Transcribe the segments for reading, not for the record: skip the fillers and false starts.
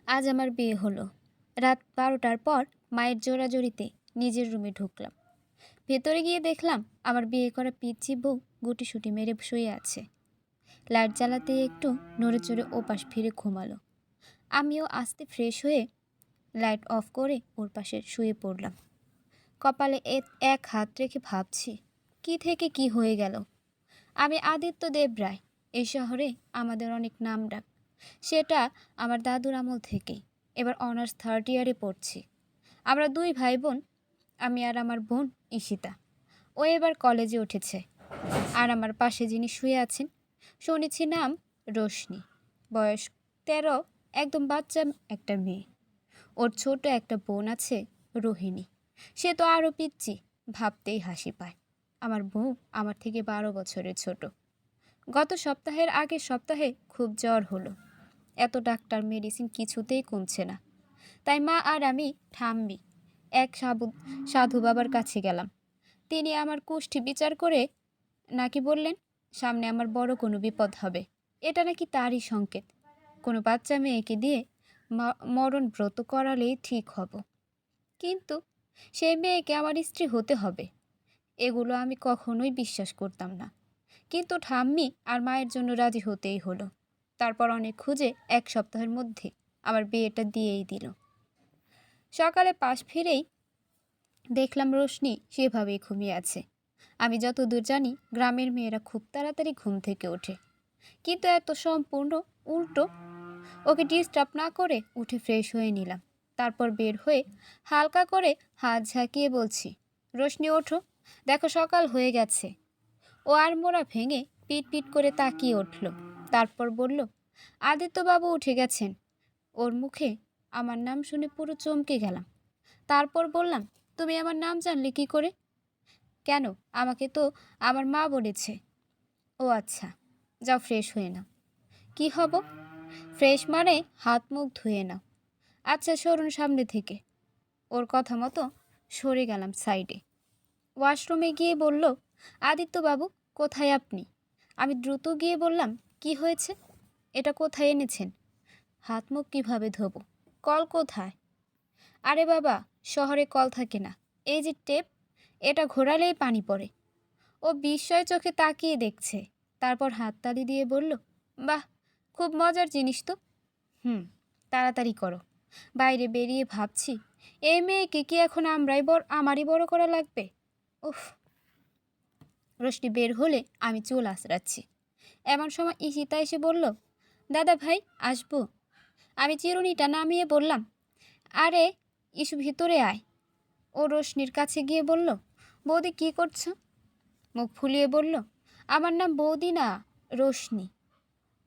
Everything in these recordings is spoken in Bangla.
আজ আমার বিয়ে হলো। রাত ১২টার পর মায়ের জোরাজুরিতে নিজের রুমে ঢুকলাম। ভেতরে গিয়ে দেখলাম আমার বিয়ে করা পিচ্চি বউ গুটিসুটি মেরে শুয়ে আছে। লাইট জ্বালাতে একটু নড়ে চড়ে ওপাশ ফিরে ঘুমালো। আমিও আস্তে ফ্রেশ হয়ে লাইট অফ করে ওর পাশে শুয়ে পড়লাম। কপালে এক হাত রেখে ভাবছি কি থেকে কি হয়ে গেল। আমি আদিত্য দেব রায়। এই শহরে আমাদের অনেক নাম ডাক, সেটা আমার দাদুর আমল থেকেই। এবার অনার্স থার্ড ইয়ারে পড়ছি। আমরা দুই ভাই বোন, আমি আর আমার বোন ঈশিতা। ও এবার কলেজে উঠেছে। আর আমার পাশে যিনি শুয়ে আছেন শুনেছি নাম রোশনি, বয়স ১৩, একদম বাচ্চা একটা মেয়ে। ওর ছোট একটা বোন আছে রোহিণী, সে তো আরও পিচ্চি, ভাবতেই হাসি পায়। আমার বউ আমার থেকে ১২ বছরের ছোট। গত সপ্তাহের আগের সপ্তাহে খুব জ্বর হলো। এত ডাক্তার মেডিসিন কিছুতেই কমছে না। তাই মা আর আমি ঠাম্মি এক সাধু বাবার কাছে গেলাম। তিনি আমার কুষ্ঠি বিচার করে নাকি বললেন সামনে আমার বড় কোনো বিপদ হবে। এটা নাকি তারই সংকেত। কোনো বাচ্চা মেয়েকে দিয়ে মরণ ব্রত করালেই ঠিক হব। কিন্তু সেই মেয়েকে আমার স্ত্রী হতে হবে, এগুলো আমি কখনোই বিশ্বাস করতাম না। কিন্তু ঠাম্মি আর মায়ের জন্য রাজি হতেই হলো। তারপর অনেক খুঁজে এক সপ্তাহের মধ্যে আমার বিয়েটা দিয়েই দিল। সকালে পাশ ফিরেই দেখলাম রোশনি সেভাবেই ঘুমিয়ে আছে। আমি যতদূর জানি গ্রামের মেয়েরা খুব তাড়াতাড়ি ঘুম থেকে ওঠে, কিন্তু এত সম্পূর্ণ উল্টো। ওকে ডিস্টার্ব না করে উঠে ফ্রেশ হয়ে নিলাম। তারপর বের হয়ে হালকা করে হাত ঝাঁকিয়ে বলছি, রোশনি ওঠো, দেখো সকাল হয়ে গেছে। ও আর মোড়া ভেঙে পিট পিট করে তাকিয়ে উঠল। তারপর বলল, আদিত্যবাবু উঠে গেছেন। ওর মুখে আমার নাম শুনে পুরো চমকে গেলাম। তারপর বললাম, তুমি আমার নাম জানলে কি করে? কেন, আমাকে তো আমার মা বলেছে। ও আচ্ছা, যাও ফ্রেশ হয়ে নাও। কি হব? ফ্রেশ মানে হাত মুখ ধুয়ে নাও। আচ্ছা সরুন সামনে থেকে। ওর কথা মতো সরে গেলাম সাইডে। ওয়াশরুমে গিয়ে বলল, আদিত্যবাবু কোথায় আপনি? আমি দ্রুত গিয়ে বললাম, কি হয়েছে? এটা কোথায় এনেছেন? হাত মুখ কীভাবে ধোবো? কল কোথায়? আরে বাবা, শহরে কল থাকে না, এই যে টেপ, এটা ঘোরালেই পানি পড়ে। ও বিস্ময় চোখে তাকিয়ে দেখছে। তারপর হাততালি দিয়ে বলল, বাহ, খুব মজার জিনিস তো। তাড়াতাড়ি করো। বাইরে বেরিয়ে ভাবছি, এই মেয়েকে কি এখন আমারই বড় করা লাগবে? উফ। রোশনি বের হলে আমি চুল আঁচড়াচ্ছি। এমন সময় ঈশিতা এসে বলল, দাদা ভাই আসবো? আমি চিরুনিটা নামিয়ে বললাম, আরে ইস্যু ভিতরে আয়। ও রোশনির কাছে গিয়ে বলল, বৌদি কি করছো? মুখ ফুলিয়ে বলল, আমার নাম বৌদি না, রোশনি।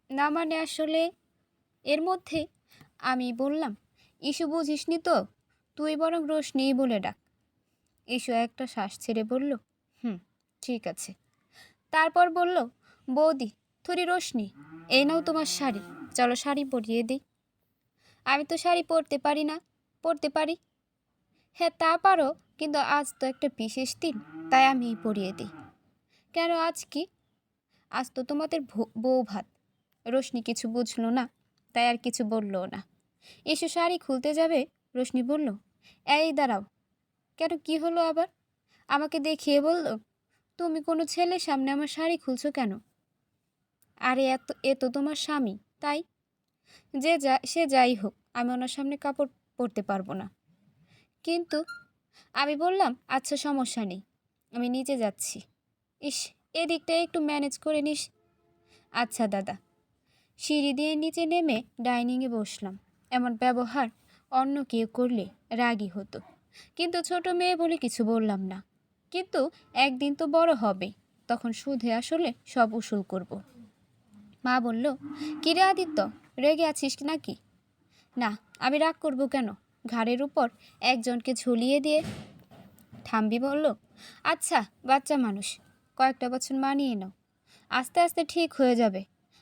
না মানে আসলে। এর মধ্যে আমি বললাম, ইস্যু বুঝিসনি তো, তুই বরং রোশনিই বলে ডাক। ইস্যু একটা শ্বাস ছেড়ে বলল, ঠিক আছে। তারপর বলল, বৌদি থুরি রোশনি, এই নাও তোমার শাড়ি, চলো শাড়ি পরিয়ে দিই। আমি তো শাড়ি পরতে পারি না। পরতে পারি? হ্যাঁ তা পারো, কিন্তু আজ তো একটা বিশেষ দিন, তাই আমিই পরিয়ে দিই। কেন, আজ কি? আজ তো তোমাদের বউ ভাত। রোশনি কিছু বুঝলো না, তাই আর কিছু বললও না। এসে শাড়ি খুলতে যাবে, রোশনি বলল, এই দাঁড়াও। কেন, কি হলো আবার? আমাকে দেখিয়ে বলল, তুমি কোনো ছেলের সামনে আমার শাড়ি খুলছো কেন? আরে এ তো তোমার স্বামী, তাই। সে যাই হোক, আমি ওনার সামনে কাপড় পরতে পারবো না। কিন্তু আমি বললাম, আচ্ছা সমস্যা নেই, আমি নিচে যাচ্ছি। ইস, এদিকটা একটু ম্যানেজ করে নিস। আচ্ছা দাদা। সিঁড়ি দিয়ে নিচে নেমে ডাইনিংয়ে বসলাম। এমন ব্যবহার অন্য কেউ করলে রাগী হতো, কিন্তু ছোট মেয়ে বলে কিছু বললাম না। কিন্তু একদিন তো বড় হবে, তখন সুদে আসলে সব উসুল করব। মা বলল, কিরে আদিত্য, রেগে আছিস নাকি? না, আমি রাগ করব কেন? ঘাড়ের উপর একজনকে ঝুলিয়ে দিয়ে। ঠাম্বি বলল, আচ্ছা বাচ্চা মানুষ, কয়েকটা বছর মানিয়ে নাও, আস্তে আস্তে ঠিক হয়ে যাবে।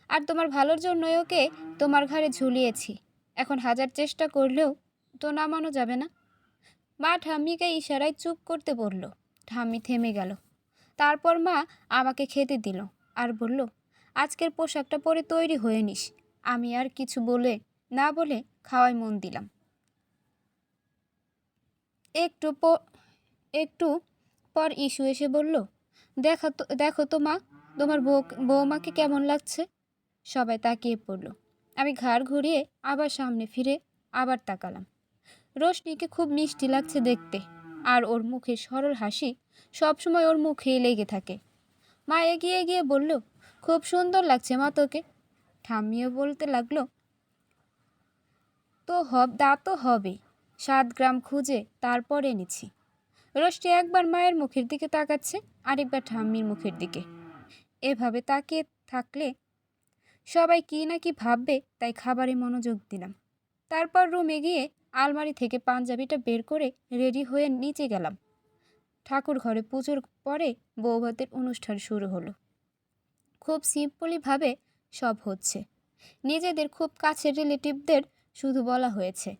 আর তোমার ভালোর জন্যই ওকে তোমার ঘাড়ে ঝুলিয়েছি। এখন হাজার চেষ্টা করলেও তো নামানো যাবে না। মা ঠাম্মিকে ইশারায় চুপ করতে বলল। ঠাম্মি থেমে গেল। তারপর মা আমাকে খেতে দিল আর বলল, আজকের পোশাকটা পরে তৈরি হয়ে নিস। আমি আর কিছু বলে না বলে খাওয়ায় মন দিলাম। একটু একটু পর ইস্যু এসে বলল, দেখো তো মা, তোমার বৌমাকে কেমন লাগছে। সবাই তাকিয়ে পড়ল। আমি ঘাড় ঘুরিয়ে আবার সামনে ফিরে আবার তাকালাম। রোশনিকে খুব মিষ্টি লাগছে দেখতে, আর ওর মুখে সরল হাসি সবসময় ওর মুখেই লেগে থাকে। মা এগিয়ে গিয়ে বলল, খুব সুন্দর লাগছে মা তোকে। ঠাম্মিও বলতে লাগলো, তা তো হবে, 7 গ্রাম খুঁজে তারপর এনেছি। রোশনি একবার মায়ের মুখের দিকে তাকাচ্ছে, আরেকবার ঠাম্মির মুখের দিকে। এভাবে তাকিয়ে থাকলে সবাই কি না কি ভাববে, তাই খাবারে মনোযোগ দিলাম। তারপর রুমে গিয়ে আলমারি থেকে পাঞ্জাবিটা বের করে রেডি হয়ে নিচে গেলাম। ঠাকুর ঘরে পুজোর পরে বৌভাতের অনুষ্ঠান শুরু হলো। খুব সিম্পলিভাবে সব হচ্ছে। নিজেদের খুব কাছের রিলেটিভদের শুধু বলা হয়েছে।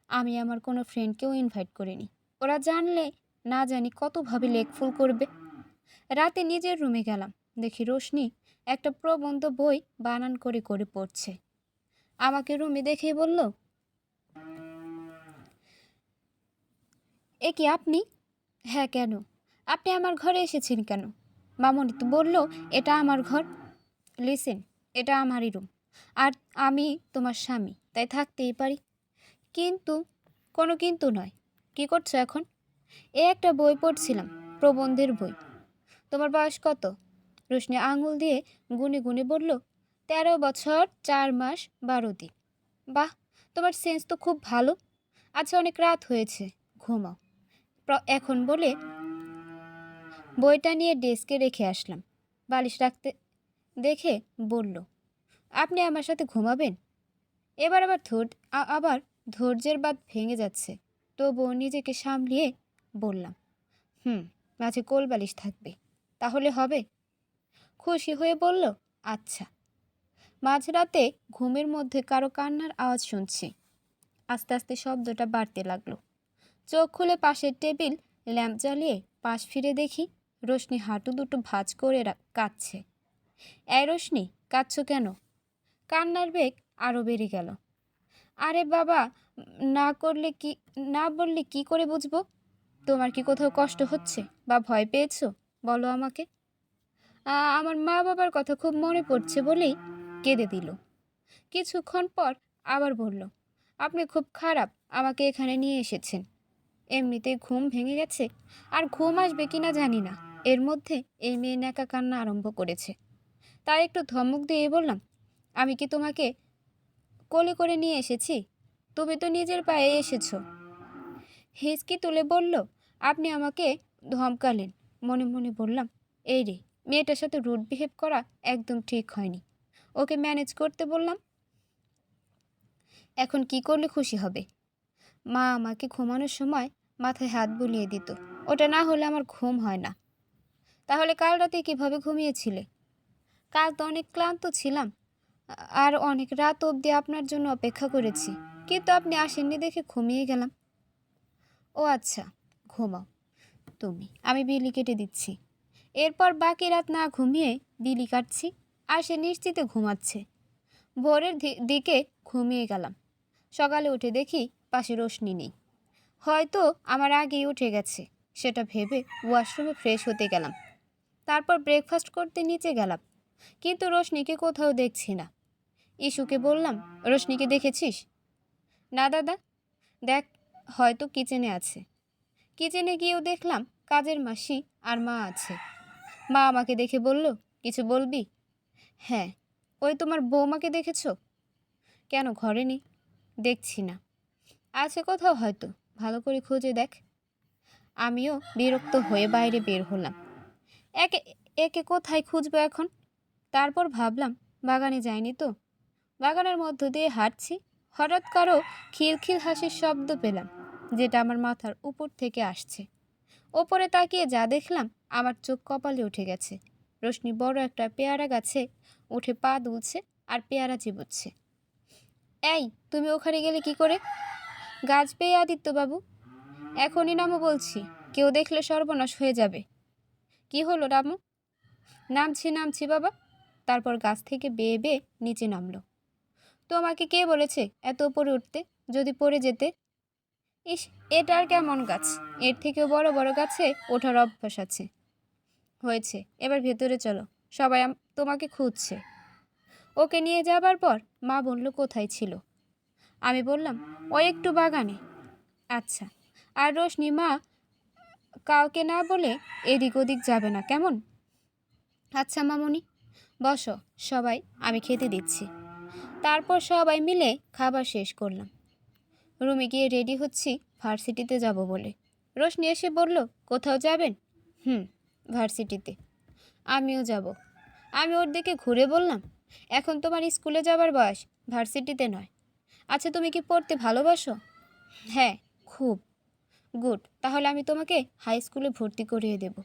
আমি আমার কোনো ফ্রেন্ডকেও ইনভাইট করিনি। ওরা জানলে না জানি কতভাবে লেকফুল করবে। রাতে নিজের রুমে গেলাম, দেখি রোশনি একটা প্রবন্ধ বই বানান করে করে পড়ছে। আমাকে রুমে দেখেই বলল, এ কি আপনি? হ্যাঁ, কেন? আপনি আমার ঘরে এসেছেন কেন? মামনি তো বলল এটা আমার ঘর। লিসেন, এটা আমারই রুম, আর আমি তোমার স্বামী, তাই থাকতেই পারি। কিন্তু কোনো কিন্তু নয়। কি করছো এখন? একটা বই পড়ছিলাম, প্রবন্ধের বই। তোমার বয়স কত? রোশনি আঙুল দিয়ে গুনে গুনে বলল, 13 বছর 4 মাস 12 দিন। বাহ, তোমার সেন্স তো খুব ভালো। আচ্ছা, অনেক রাত হয়েছে, ঘুমাও এখন বলে বইটা নিয়ে ডেস্কে রেখে আসলাম। বালিশ রাখতে দেখে বলল, আপনি আমার সাথে ঘুমাবেন? এবার আবার ধৈর্যের বাঁধ ভেঙে যাচ্ছে, তবুও নিজেকে সামলিয়ে বললাম, মাঝে কোল বালিশ থাকবে, তাহলে হবে? খুশি হয়ে বলল, আচ্ছা। মাঝরাতে ঘুমের মধ্যে কারো কান্নার আওয়াজ শুনছি। আস্তে আস্তে শব্দটা বাড়তে লাগলো। চোখ খুলে পাশের টেবিল ল্যাম্প জ্বালিয়ে পাশ ফিরে দেখি রোশনি হাঁটু দুটো ভাঁজ করে কাঁদছে। এই রোশনি, কাঁদছো কেন? কান্নার বেগ আরও বেড়ে গেল। আরে বাবা, না বললে কি করে বুঝবো? তোমার কি কোথাও কষ্ট হচ্ছে বা ভয় পেয়েছো? বলো আমাকে। আমার মা বাবার কথা খুব মনে পড়ছে বলেই কেঁদে দিল। কিছুক্ষণ পর আবার বলল, আপনি খুব খারাপ আমাকে এখানে নিয়ে এসেছেন। এমনিতেই ঘুম ভেঙে গেছে, আর ঘুম আসবে কিনা জানি না, এর মধ্যে এই মেয়ে ন্যাকা কান্না আরম্ভ করেছে। তাই একটু ধমক দিয়ে বললাম, আমি কি তোমাকে কোলে করে নিয়ে এসেছি? তুমি তো নিজের পায়ে এসেছো। হিচকি তুলে বলল, আপনি আমাকে ধমকালেন। মনে মনে বললাম, এই রে, মেয়েটার সাথে রুড বিহেভ করা একদম ঠিক হয়নি। ওকে ম্যানেজ করতে বললাম। এখন কি করলে খুশি হবে? মা আমাকে ঘুমানোর সময় মাথায় হাত বুলিয়ে দিত, ওটা না হলে আমার ঘুম হয় না। তাহলে কাল রাতে কিভাবে ঘুমিয়েছিলে? কাল তো অনেক ক্লান্ত ছিলাম, আর অনেক রাত অবধি আপনার জন্য অপেক্ষা করেছি, কিন্তু আপনি আসেননি দেখে ঘুমিয়ে গেলাম। ও আচ্ছা, ঘুমাও তুমি, আমি বিলি কেটে দিচ্ছি। এরপর বাকি রাত না ঘুমিয়ে বিলি কাটছি, আর সে নিশ্চিতে ঘুমাচ্ছে। ভোরের দিকে ঘুমিয়ে গেলাম। সকালে উঠে দেখি পাশে রোশনি নেই। হয়তো আমার আগেই উঠে গেছে, সেটা ভেবে ওয়াশরুমে ফ্রেশ হতে গেলাম। তারপর ব্রেকফাস্ট করতে নিচে গেলাম, কিন্তু রোশনিকে কোথাও দেখছি না। ইস্যুকে বললাম, রোশনিকে দেখেছিস? না দাদা। দেখ, হয়তো কিচেনে আছে। কিচেনে গিয়েও দেখলাম কাজের মাসি আর মা আছে। মা আমাকে দেখে বলল, কিছু বলবি? হ্যাঁ। ওই তোমার বৌমাকে দেখেছ? কেন, ঘরে নেই। দেখছি না। আছে কোথাও হয়তো, ভালো করে খুঁজে দেখ। আমিও বিরক্ত হয়ে বাইরে বের হলাম। একে একে কোথায় খুঁজবো এখন? তারপর ভাবলাম, বাগানে যায়নি তো। বাগানের মধ্য দিয়ে হাঁটছি, হঠাৎ কারো খিলখিল হাসির শব্দ পেলাম, যেটা আমার মাথার উপর থেকে আসছে। ওপরে তাকিয়ে যা দেখলাম, আমার চোখ কপালে উঠে গেছে। রোশনি বড় একটা পেয়ারা গাছে উঠে পা দুলছে আর পেয়ারা চিবোচ্ছে। এই, তুমি ওখানে গেলে কি করে? গাছ পেয়ে আদিত্যবাবু। এখনই নামো বলছি, কেউ দেখলে সর্বনাশ হয়ে যাবে। কি হলো রামু? নামছি বাবা। তারপর গাছ থেকে বেয়ে বেয়ে নিচে নামলো। তোমাকে কে বলেছে এত উপরে উঠতে? যদি পড়ে যেতে? ইস, এটা আর কেমন গাছ? এর থেকেও বড় বড় গাছে ওঠার অভ্যাস আছে। হয়েছে, এবার ভেতরে চলো, সবাই তোমাকে খুঁজছে। ওকে নিয়ে যাবার পর মা বলল কোথায় ছিল। আমি বললাম ও একটু বাগানে। আচ্ছা। আর রোশনি মা কাউকে না বলে এদিক ওদিক যাবে না, কেমন? আচ্ছা মামুনি, বসো সবাই, আমি খেতে দিচ্ছি। তারপর সবাই মিলে খাবার শেষ করলাম। রুমে গিয়ে রেডি হচ্ছি ভার্সিটিতে যাব বলে। রোশনি এসে বলল কোথাও যাবেন? ভার্সিটিতে। আমিও যাব। আমি ওর দিকে ঘুরে বললাম এখন তোমার স্কুলে যাবার বয়স, ভার্সিটিতে নয়। আচ্ছা, তুমি কি পড়তে ভালোবাসো? হ্যাঁ, খুব। গুড, তাহলে আমি তোমাকে হাই স্কুলে ভর্তি করিয়ে দেব।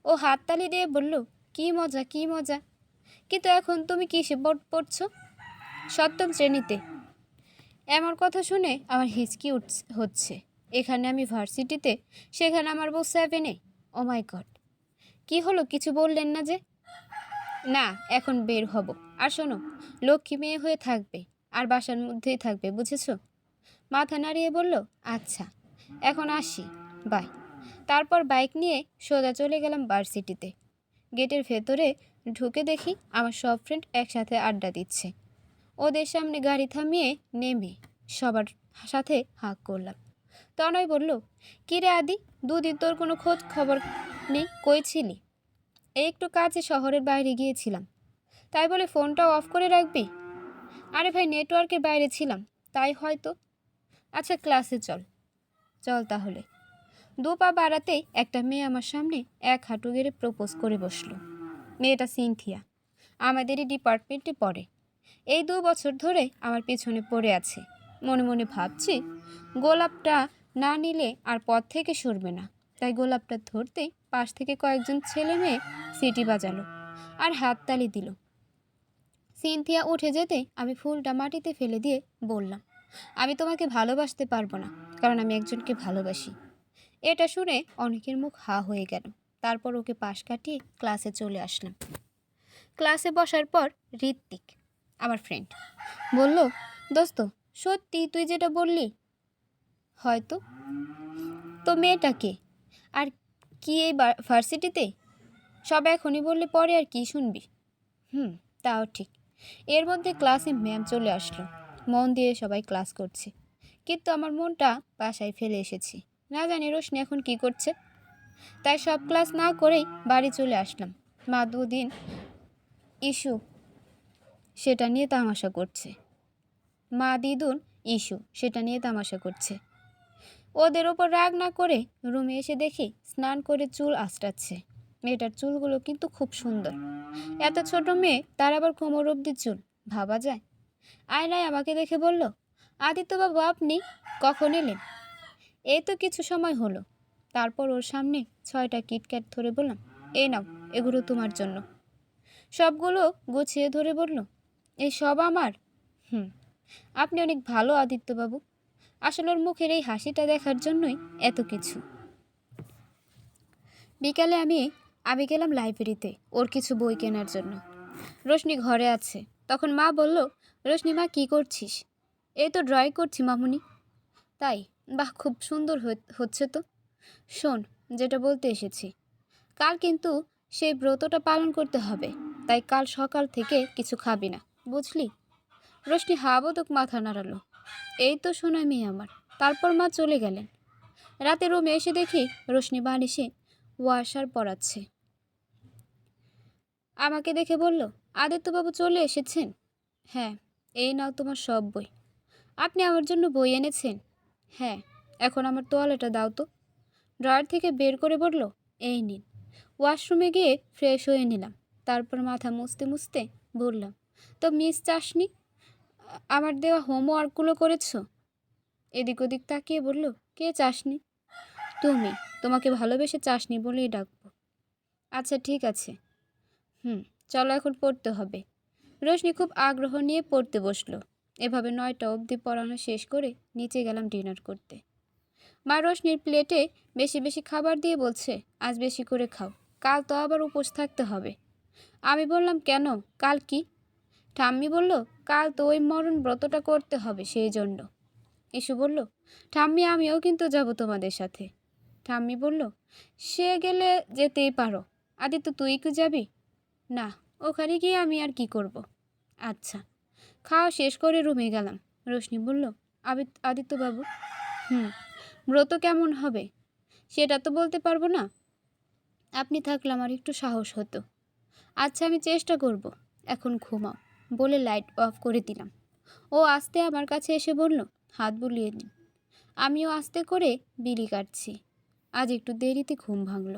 ও হাততালি দিয়ে বলল কি মজা, কি মজা। কিন্তু এখন তুমি কিসে পড়ছো? সপ্তম শ্রেণীতে। এমন কথা শুনে আমার হিচকি হচ্ছে। এখানে আমি ভার্সিটিতে, সেখানে আমার বউ 7-এ। ও মাই গড। কি হলো, কিছু বললেন না যে? না, এখন বের হব। আর শোনো, লক্ষ্মী মেয়ে হয়ে থাকবে আর বাসার মধ্যেই থাকবে, বুঝেছো? মাথা নাড়িয়ে বলল আচ্ছা, এখন আসি, বাই। তারপর বাইক নিয়ে সোজা চলে গেলাম ভার্সিটিতে। গেটের ভেতরে ঢুকে দেখি আমার সব ফ্রেন্ড একসাথে আড্ডা দিচ্ছে। ওদের সামনে গাড়ি থামিয়ে নেমে সবার সাথে হাঁক করলাম। তনয় বলল কী রে আদি, দুদিন তোর কোনো খোঁজ খবর নেই, কই ছিলি? এই একটু কাজে শহরের বাইরে গিয়েছিলাম। তাই বলে ফোনটাও অফ করে রাখবি? আরে ভাই, নেটওয়ার্কের বাইরে ছিলাম, তাই হয়তো। আচ্ছা ক্লাসে চল। চল তাহলে। 2 পা বাড়াতেই একটা মেয়ে আমার সামনে এক হাঁটু গেড়ে প্রপোজ করে বসলো। মেয়েটা সিনথিয়া, আমাদেরই ডিপার্টমেন্টে পড়ে। এই 2 বছর ধরে আমার পেছনে পড়ে আছে। মনে মনে ভাবছি গোলাপটা না নিলে আর পথ থেকে সরবে না। তাই গোলাপটা ধরতেই পাশ থেকে কয়েকজন ছেলে মেয়ে সিটি বাজালো আর হাততালি দিল। সিনথিয়া উঠে যেতে আমি ফুলটা মাটিতে ফেলে দিয়ে বললাম আমি তোমাকে ভালোবাসতে পারবো না, কারণ আমি একজনকে ভালোবাসি। এটা শুনে অনেকের মুখ হা হয়ে গেল। তারপর ওকে পাশ কাটিয়ে ক্লাসে চলে আসলাম। ক্লাসে বসার পর ঋত্বিক, আমার ফ্রেন্ড, বলল দোস্ত, সত্যি তুই যেটা বললি? হয়তো। তো মেয়েটাকে আর কি এই ভার্সিটিতে? সব এখনই বললে পরে আর কি শুনবি? তাও ঠিক। এর মধ্যে ক্লাসে ম্যাম চলে আসলো। মন দিয়ে সবাই ক্লাস করছে, কিন্তু আমার মনটা বাসায় ফেলে এসেছি। না জানি রোশনি এখন কি করছে। তাই সব ক্লাস না করেই বাড়ি চলে আসলাম। মা দুদিন ইস্যু সেটা নিয়ে তামাশা করছে। ওদের ওপর রাগ না করে রুমে এসে দেখি স্নান করে চুল আঁচড়াচ্ছে। মেয়েটার চুলগুলো কিন্তু খুব সুন্দর। এত ছোট মেয়ে, তার আবার কোমর অবধি চুল, ভাবা যায়? আয়নায় আমাকে দেখে বলল আদিত্যবাবু, আপনি কখন এলেন? এই তো কিছু সময় হলো। তারপর ওর সামনে 6টা কিটক্যাট ধরে বললাম এই নাও, এগুলো তোমার জন্য। সবগুলো গুছিয়ে ধরে বলল এই সব আমার? আপনি অনেক ভালো আদিত্যবাবু। আসলে ওর মুখের এই হাসিটা দেখার জন্যই এত কিছু। বিকালে আমি গেলাম লাইব্রেরিতে ওর কিছু বই কেনার জন্য। রোশনি ঘরে আছে। তখন মা বলল রোশনি মা, কী করছিস? এই তো ড্রয়িং করছি মামুনি। তাই? বাহ, খুব সুন্দর হচ্ছে তো। শোন, যেটা বলতে এসেছি, কাল কিন্তু সেই ব্রতটা পালন করতে হবে। তাই কাল সকাল থেকে কিছু খাবি না, বুঝলি? রোশনি হাবোদক মাথা নাড়ালো। এই তো শোনা মেয়ে আমার। তারপর মা চলে গেলেন। রাতে রুমে এসে দেখি রোশনি বালিশে ওয়াশার পরাচ্ছে। আমাকে দেখে বলল আদিত্যবাবু চলে এসেছেন? হ্যাঁ, এই নাও তোমার সব বই। আপনি আমার জন্য বই এনেছেন? হ্যাঁ। এখন আমার তোয়ালেটা দাও তো। ড্রয়ার থেকে বের করে বলল এই নিন। ওয়াশরুমে গিয়ে ফ্রেশ হয়ে নিলাম। তারপর মাথা মুছতে মুছতে বললাম তো মিস চাশনি, আমার দেওয়া হোমওয়ার্কগুলো করেছো? এদিক ওদিক তাকিয়ে বলল কে চাশনি? তুমি। তোমাকে ভালোবেসে চাশনি বলেই ডাকবো। আচ্ছা ঠিক আছে। চলো এখন পড়তে হবে। রোশনি খুব আগ্রহ নিয়ে পড়তে বসলো। এভাবে 9টা অবধি পড়ানো শেষ করে নিচে গেলাম ডিনার করতে। মা রোশনির প্লেটে বেশি বেশি খাবার দিয়ে বলছে আজ বেশি করে খাও, কাল তো আবার উপোস থাকতে হবে। আমি বললাম কেন, কাল কি? ঠাম্মি বলল, কাল তো ওই মরণ ব্রতটা করতে হবে, সেই জন্য। ইসু বলল, ঠাম্মি আমিও কিন্তু যাব তোমাদের সাথে। ঠাম্মি বলল, সে গেলে যেতেই পারো। আদিত্য তুই কি যাবি? না, ওখানে গিয়ে আমি আর কি করব। আচ্ছা। খাওয়া শেষ করে রুমে গেলাম। রোশনি বলল, আদিত্যবাবু, ব্রত কেমন হবে সেটা তো বলতে পারবো না। আপনি থাকলে আমার একটু সাহস হতো। আচ্ছা, আমি চেষ্টা করব। এখন ঘুমাও, বলে লাইট অফ করে দিলাম। ও আস্তে আমার কাছে এসে বলল, হাত বুলিয়ে দিন। আমিও আস্তে করে বিড়ি কাটছি। আজ একটু দেরিতে ঘুম ভাঙল।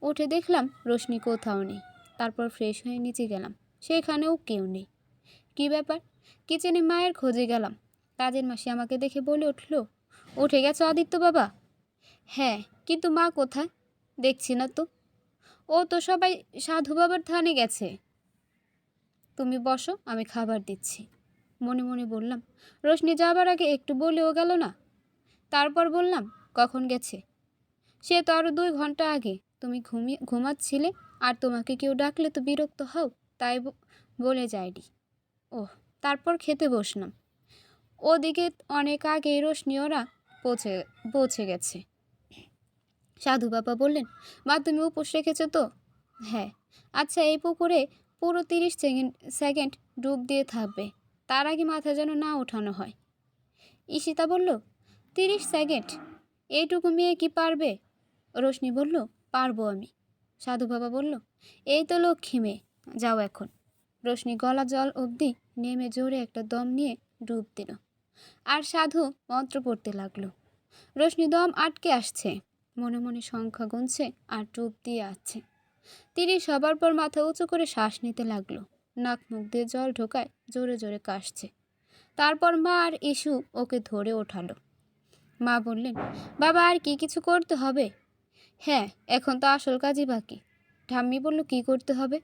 উঠে দেখলাম রোশনি কোথাও নেই। তারপর ফ্রেশ হয়ে নিচে গেলাম, সেখানেও কেউ নেই। কি ব্যাপার? কিচেনে মায়ের খোঁজে গেলাম। কাজের মাসি আমাকে দেখে বলে উঠল, উঠে গেছো আদিত্য বাবা? হ্যাঁ, কিন্তু মা কোথায়? দেখছি না তো। ও তো সবাই সাধু বাবার ধানে গেছে। তুমি বসো, আমি খাবার দিচ্ছি। মনে মনে বললাম, রোশনি যাবার আগে একটু বলেও গেল না। তারপর বললাম, কখন গেছে? সে তো আরও 2 ঘন্টা আগে। তুমি ঘুমাচ্ছিলে, আর তোমাকে কেউ ডাকলে তো বিরক্ত হও, তাই বলে যায়নি। ওহ, তারপর খেতে বসলাম। ওদিকে অনেক আগেই রোশনি ওরা পৌঁছে গেছে। সাধু বাবা বললেন, মা তুমি উপোস রেখেছো তো? হ্যাঁ। আচ্ছা, এই পুকুরে পুরো 30 সেকেন্ড ডুব দিয়ে থাকবে। তার আগে মাথা যেন না ওঠানো হয়। ঈশিতা বলল, 30 সেকেন্ড? এইটুকু মেয়ে কি পারবে? রোশনি বলল, পারবো আমি। সাধু বাবা বলল, এই তো লক্ষ্মী মেয়ে, যাও এখন। রোশনি গলা জল অবধি নেমে জোরে একটা দম নিয়ে ডুব দিল। আর সাধু মন্ত্র পড়তে লাগলো। রোশনি দম আটকে আসছে, মনে মনে সংখ্যা গুনছে আর ডুব দিয়ে আসছে। 30 হবার পর মাথা উঁচু করে শ্বাস নিতে লাগলো। নাক মুখ দিয়ে জল ঢোকায় জোরে জোরে কাশছে। তারপর মা আর ইসু ওকে ধরে ওঠালো। মা বললেন, বাবা আর কি কিছু করতে হবে? হ্যাঁ, এখন তো আসল কাজই বাকি। ঠাম্মি বলল, কি করতে হবে?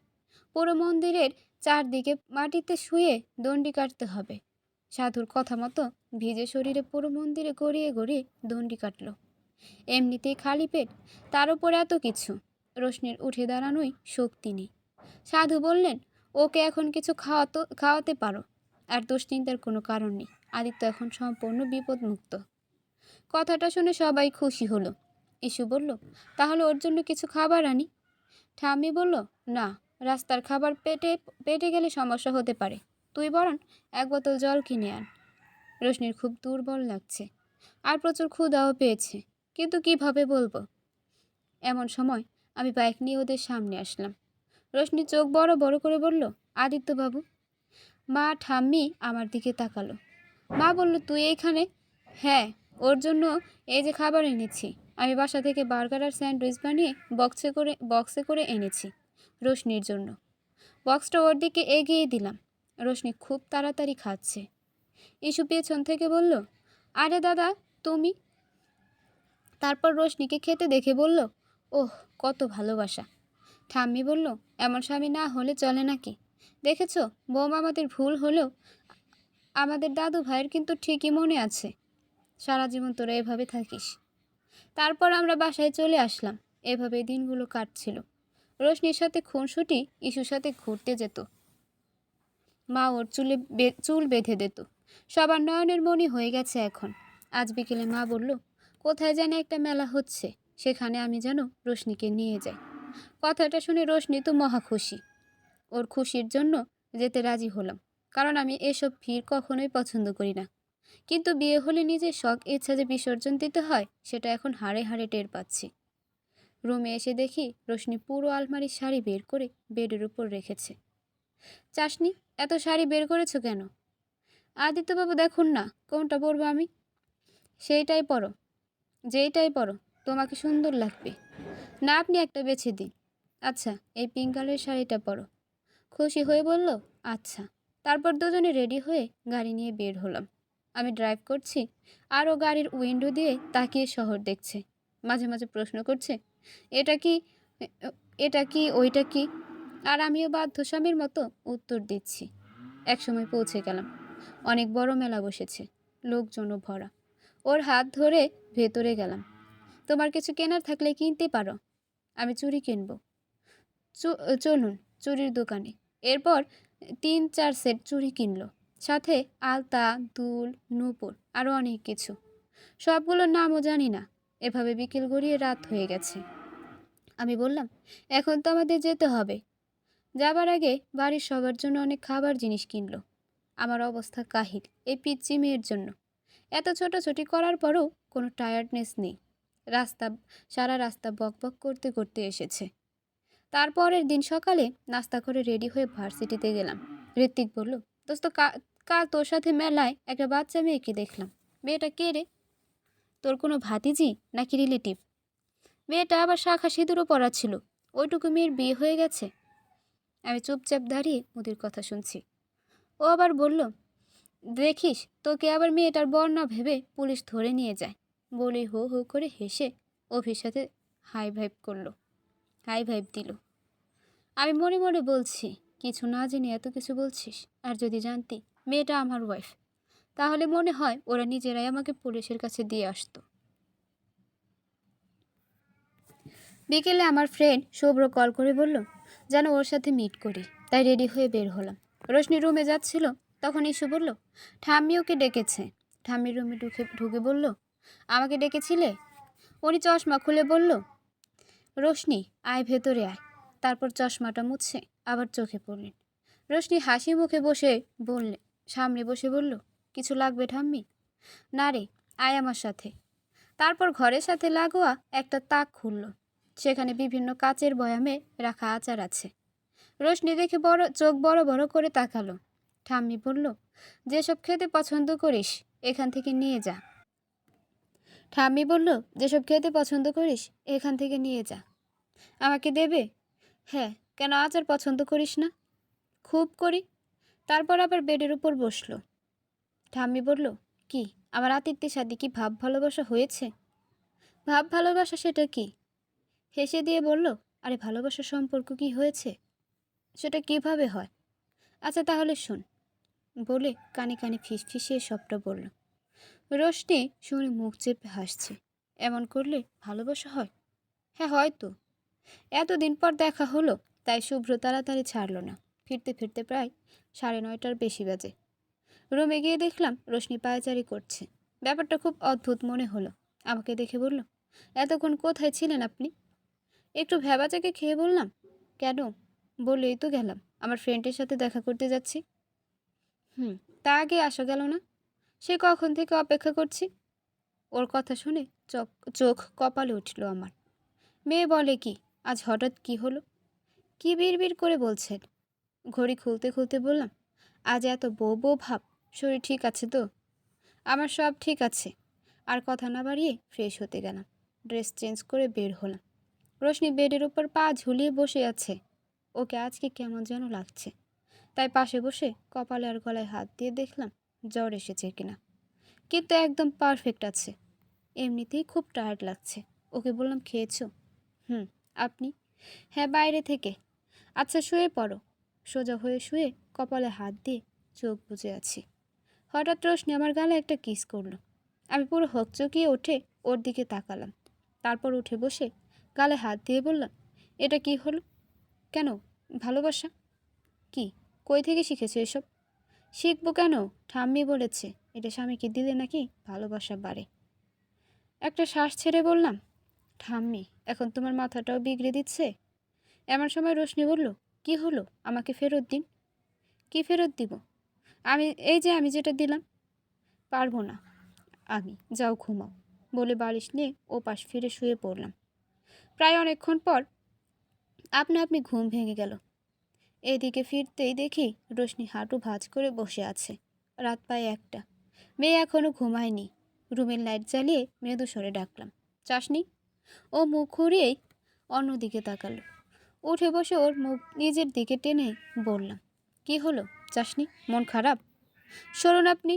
পুরো মন্দিরের চারদিকে মাটিতে শুয়ে দণ্ডি কাটতে হবে। সাধুর কথা মতো ভিজে শরীরে পুরো মন্দিরে গড়িয়ে গড়িয়ে দণ্ডি কাটল। এমনিতেই খালি পেট, তার উপর এত কিছু। রোশনির উঠে দাঁড়ানোই শক্তি নেই। সাধু বললেন, ওকে এখন কিছু খাওয়াতে পারো। আর দুশ্চিন্তার কোনো কারণ নেই। আদিত্য এখন সম্পূর্ণ বিপদমুক্ত। কথাটা শুনে সবাই খুশি হলো। ইসু বলল, তাহলে ওর জন্য কিছু খাবার আনি? ঠাম্মি বলল, না, রাস্তার খাবার পেটে গেলে সমস্যা হতে পারে। তুই বরং 1 বোতল জল কিনে আন। রোশনির খুব দুর্বল লাগছে, আর প্রচুর ক্ষুধাও পেয়েছে, কিন্তু কিভাবে বলবো? এমন সময় আমি বাইক নিয়ে ওদের সামনে আসলাম। রোশনি চোখ বড় বড় করে বলল, আদিত্যবাবু। মা ঠাম্মি আমার দিকে তাকালো। মা বলল, তুই এইখানে? হ্যাঁ, ওর জন্য এই যে খাবার এনেছি। আমি বাসা থেকে বার্গার আর স্যান্ডউইচ বানিয়ে বক্সে করে এনেছি রোশনির জন্য। বক্সটা ওর দিকে এগিয়ে দিলাম। রোশনি খুব তাড়াতাড়ি খাচ্ছে। ইসু পেছন থেকে বলল, আরে দাদা, তুমি? তারপর রোশনিকে খেতে দেখে বলল, ওহ, কত ভালোবাসা। ঠাম্মি বলল, এমন স্বামী না হলে চলে নাকি? দেখেছো, বৌমা আমাদের ভুল হলেও আমাদের দাদু ভাইয়ের কিন্তু ঠিকই মনে আছে। সারা জীবন তোরা এভাবে থাকিস। তারপর আমরা বাসায় চলে আসলাম। এভাবে দিনগুলো কাটছিল। রোশনির সাথে খুনসুটি ইসুর সাথে ঘুরতে যেত। মা ওর চুল বেঁধে দিত। সবার নয়নের মণি হয়ে গেছে এখন। আজ বিকেলে মা বলল, কোথায় জানি একটা মেলা হচ্ছে, সেখানে আমি যেন রোশনিকে নিয়ে যাই। কথাটা শুনে রোশনি তো মহা খুশি। ওর খুশির জন্য যেতে রাজি হলাম, কারণ আমি এসব ভিড় কখনোই পছন্দ করি না। কিন্তু বিয়ে হলে নিজের শখ ইচ্ছা যে বিসর্জন দিতে হয়, সেটা এখন হাড়ে হাড়ে টের পাচ্ছি। রুমে এসে দেখি রোশনি পুরো আলমারির শাড়ি বের করে বেডের উপর রেখেছে। চাশনি, এত শাড়ি বের করেছো কেন? আদিত্যবাবু দেখুন না, কোনটা পরবো আমি? সেইটাই পরো, যেইটাই পরো, তোমাকে সুন্দর লাগবে। না, আপনি একটা বেছে দিন। আচ্ছা, এই পিঙ্ক কালারের শাড়িটা পরো। খুশি হয়ে বলল, আচ্ছা। তারপর দুজনে রেডি হয়ে গাড়ি নিয়ে বের হলাম। আমি ড্রাইভ করছি, আর ও গাড়ির উইন্ডো দিয়ে তাকিয়ে শহর দেখছে। মাঝে মাঝে প্রশ্ন করছে, এটা কি, এটা কি, ওইটা কি? আর আমিও বাধ্য স্বামীর মতো উত্তর দিচ্ছি। একসময় পৌঁছে গেলাম। অনেক বড় মেলা বসেছে, লোকজনও ভরা। ওর হাত ধরে ভেতরে গেলাম। তোমার কিছু কেনার থাকলে কিনতে পারো। আমি চুড়ি কিনবো। চলুন চুড়ির দোকানে। এরপর 3-4 সেট চুড়ি কিনলো, সাথে আলতা, দুল, নূপুর আরও অনেক কিছু। সবগুলোর নামও জানি না। এভাবে বিকেল গড়িয়ে রাত হয়ে গেছে। আমি বললাম, এখন তো আমাদের যেতে হবে। যাবার আগে বাড়ির সবার জন্য অনেক খাবার জিনিস কিনলো। আমার অবস্থা কাহিল এই পিচ্চি মেয়ের জন্য। এত ছোটাছুটি করার পরও কোনো টায়ার্ডনেস নেই। রাস্তা সারা রাস্তা বকবক করতে করতে এসেছে। তারপরের দিন সকালে নাস্তা করে রেডি হয়ে ভার্সিটিতে গেলাম। ঋত্বিক বলল, দোস্ত কাল তোর সাথে মেলায় একটা বাচ্চা মেয়েকে দেখলাম। মেয়েটা কে রে? তোর কোনো ভাতিজি নাকি রিলেটিভ? মেয়েটা আবার শাখা সিঁদুরও পরা ছিল। ওইটুকু মেয়ের বিয়ে হয়ে গেছে। আমি চুপচাপ দাঁড়িয়ে ওদের কথা শুনছি। ও আবার বলল, দেখিস তোকে আবার মেয়েটার বর না ভেবে পুলিশ ধরে নিয়ে যায়। বলে হো হো করে হেসে অভির সাথে হাই ভাইব দিল। আমি মনে মনে বলছি, কিছু না জেনে এত কিছু বলছিস। আর যদি জানতি মেয়েটা আমার ওয়াইফ, তাহলে মনে হয় ওরা নিজেরাই আমাকে পুলিশের কাছে দিয়ে আসতো। বিকেলে আমার ফ্রেন্ড শুভ্র কল করে বলল যেন ওর সাথে মিট করি। তাই রেডি হয়ে বের হলাম। রোশনি রুমে যাচ্ছিল, তখন ইস্যু বলল, ঠাম্মি ওকে ডেকেছে। ঠাম্মির রুমে ঢুকে বলল, আমাকে ডেকেছিলে? উনি চশমা খুলে বলল, রোশনি আয় ভেতরে আয়। তারপর চশমাটা মুছছে আবার চোখে পড়লেন। রোশনি হাসি মুখে সামনে বসে বলল, কিছু লাগবে ঠাম্মি? না রে, আয় আমার সাথে। তারপর ঘরের সাথে লাগোয়া একটা তাক খুলল। সেখানে বিভিন্ন কাচের বয়ামে রাখা আচার আছে। রোশনি দেখে চোখ বড় বড় করে তাকালো। ঠাম্মি বলল, যেসব খেতে পছন্দ করিস এখান থেকে নিয়ে যা। আমাকে দেবে? হ্যাঁ, কেন আচার পছন্দ করিস না? খুব করি। তারপর আবার বেডের উপর বসলো। ঠাম্মি বলল, কি আমার আতিথ্যের সাথে কি ভাব ভালোবাসা হয়েছে? ভাব ভালোবাসা সেটা কি? হেসে দিয়ে বলল, আরে ভালোবাসার সম্পর্ক কি হয়েছে? সেটা কিভাবে হয়? আচ্ছা তাহলে শোন। বলে কানে কানে ফিসফিসিয়ে সবটা বলল। রোশনি শুনে মুখ চেপে হাসছে। এমন করলে ভালোবাসা হয়? হ্যাঁ হয়তো। এতদিন পর দেখা হলো, তাই শুভ্র তাড়াতাড়ি ছাড়লো না। ফিরতে ফিরতে প্রায় 9:30টার বেশি বাজে। রুমে গিয়ে দেখলাম রোশনি পায়চারি করছে। ব্যাপারটা খুব অদ্ভুত মনে হলো। আমাকে দেখে বলল, এতক্ষণ কোথায় ছিলেন আপনি? একটু ভ্যাবাচাকে খেয়ে বললাম, কেন? বলেই তো গেলাম আমার ফ্রেন্ডের সাথে দেখা করতে যাচ্ছি। তা আগে আসা গেল না? সে কখন থেকে অপেক্ষা করছি। ওর কথা শুনে চোখ কপালে উঠল আমার। মেয়ে বলে কি, আজ হঠাৎ কি হলো? কি বিড়বিড় করে বলছেন? ঘড়ি খুলতে খুলতে বললাম, আজ এত বউ বউ ভাব। শরীর ঠিক আছে তো? আমার সব ঠিক আছে। আর কথা না বাড়িয়ে ফ্রেশ হতে গেলাম। ড্রেস চেঞ্জ করে বের হলাম। রোশনি বেডের উপর পা ঝুলিয়ে বসে আছে। ওকে আজকে কেমন যেন লাগছে। তাই পাশে বসে কপালে আর গলায় হাত দিয়ে দেখলাম জ্বর এসেছে কিনা। কিন্তু একদম পারফেক্ট আছে। এমনিতেই খুব টায়ার্ড লাগছে। ওকে বললাম, খেয়েছো? আপনি? হ্যাঁ, বাইরে থেকে। আচ্ছা শুয়ে পড়ো। সোজা হয়ে শুয়ে কপালে হাত দিয়ে চোখ বুজে আছি। হঠাৎ রোশনি আমার গালে একটা কিস করলো। আমি পুরো হকচকিয়ে উঠে ওর দিকে তাকালাম। তারপর উঠে বসে গালে হাত দিয়ে বললাম, এটা কি হলো? কেন? ভালোবাসা? কি? কই থেকে শিখেছো এসব? শিখবো কেন? ঠাম্মি বলেছে এটা স্বামীকে দিলে নাকি ভালোবাসা বাড়ে। একটা শ্বাস ছেড়ে বললাম, ঠাম্মি এখন তোমার মাথাটাও বিগড়ে দিচ্ছে। এমন সময় রোশনি বলল, কি হলো? আমাকে ফেরত দিন। কি ফেরত দিব? আমি যেটা দিলাম। পারবো না আমি, যাও ঘুমাও। বলে বালিশ নিয়ে ওপাশ ফিরে শুয়ে পড়লাম। প্রায় অনেকক্ষণ পর আপনি ঘুম ভেঙে গেল। এদিকে ফিরতেই দেখি রোশনি হাঁটু ভাঁজ করে বসে আছে। রাত প্রায় 1টা। মেয়ে এখনো ঘুমায়নি। রুমের লাইট জ্বালিয়ে মৃদু স্বরে ডাকলাম, চাসনি? ও মুখ ঘুরিয়েই অন্যদিকে তাকালো। উঠে বসে ওর মুখ নিজের দিকে টেনে বললাম, কি হলো চাসনি? মন খারাপ? সরুন আপনি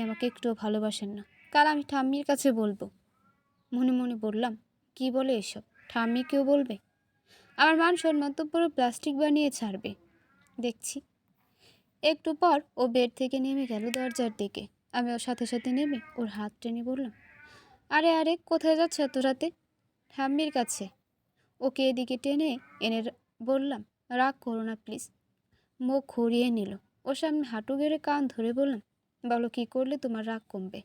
আমাকে একটুও ভালোবাসেন না। কাল আমি ঠাম্মির কাছে বলবো। মনে মনে বললাম, কি বলে এসব? ঠাম্মি কেউ বলবে? আমার মান সম্মান তো পুরো প্লাস্টিক বানিয়ে ছাড়বে দেখছি। একটু পর ও বেড থেকে নেমে গেল দরজার দিকে। আমি ওর সাথে সাথে নেমে ওর হাত টেনে বললাম, আরে কোথায় যাচ্ছে এত রাতে? ঠাম্মির কাছে। ওকে এদিকে টেনে এনে বললাম, রাগ করো না প্লিজ। মুখ ঘুরিয়ে নিল। ওর সামনে হাঁটু গেড়ে কান ধরে বললাম, বলো কি করলে তোমার রাগ কমবে?